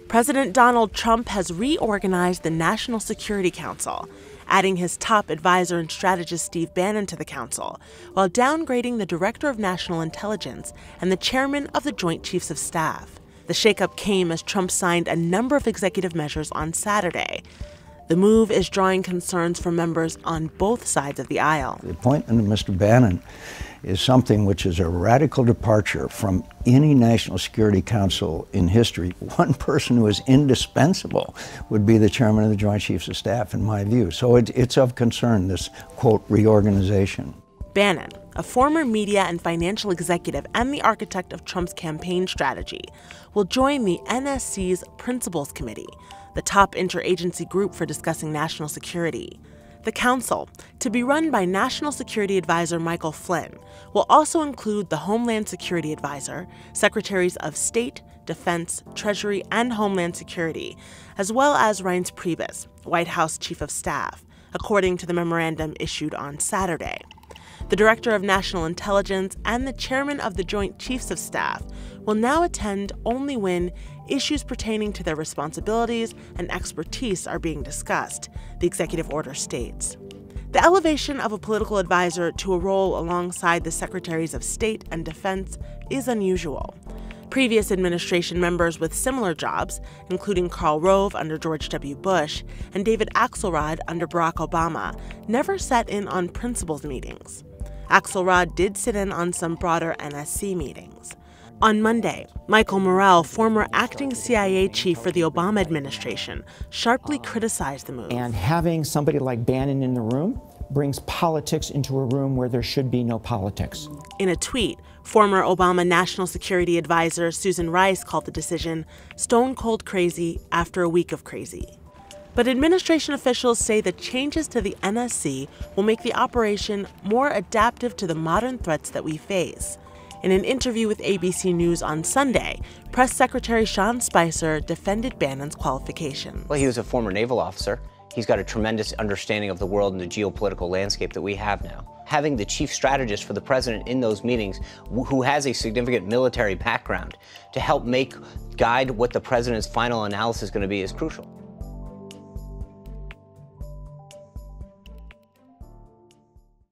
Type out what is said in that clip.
President Donald Trump has reorganized the National Security Council, adding his top advisor and strategist Steve Bannon to the council, while downgrading the Director of National Intelligence and the chairman of the Joint Chiefs of Staff. The shakeup came as Trump signed a number of executive measures on Saturday. The move is drawing concerns from members on both sides of the aisle. The appointment of Mr. Bannon is something which is a radical departure from any National Security Council in history. One person who is indispensable would be the chairman of the Joint Chiefs of Staff, in my view. So it's of concern, this, quote, reorganization. Bannon, a former media and financial executive and the architect of Trump's campaign strategy, will join the NSC's Principals Committee, the top interagency group for discussing national security. The council, to be run by National Security Advisor Michael Flynn, will also include the Homeland Security Advisor, Secretaries of State, Defense, Treasury, and Homeland Security, as well as Reince Priebus, White House Chief of Staff, according to the memorandum issued on Saturday. The Director of National Intelligence and the Chairman of the Joint Chiefs of Staff will now attend only when issues pertaining to their responsibilities and expertise are being discussed, the executive order states. The elevation of a political advisor to a role alongside the Secretaries of State and Defense is unusual. Previous administration members with similar jobs, including Karl Rove under George W. Bush and David Axelrod under Barack Obama, never sat in on principals meetings. Axelrod did sit in on some broader NSC meetings. On Monday, Michael Morrell, former acting CIA chief for the Obama administration, sharply criticized the move. And having somebody like Bannon in the room brings politics into a room where there should be no politics. In a tweet, former Obama National Security Advisor Susan Rice called the decision stone-cold crazy after a week of crazy. But administration officials say the changes to the NSC will make the operation more adaptive to the modern threats that we face. In an interview with ABC News on Sunday, Press Secretary Sean Spicer defended Bannon's qualification. Well, he was a former naval officer. He's got a tremendous understanding of the world and the geopolitical landscape that we have now. Having the chief strategist for the president in those meetings, who has a significant military background, to help guide what the president's final analysis is going to be, is crucial.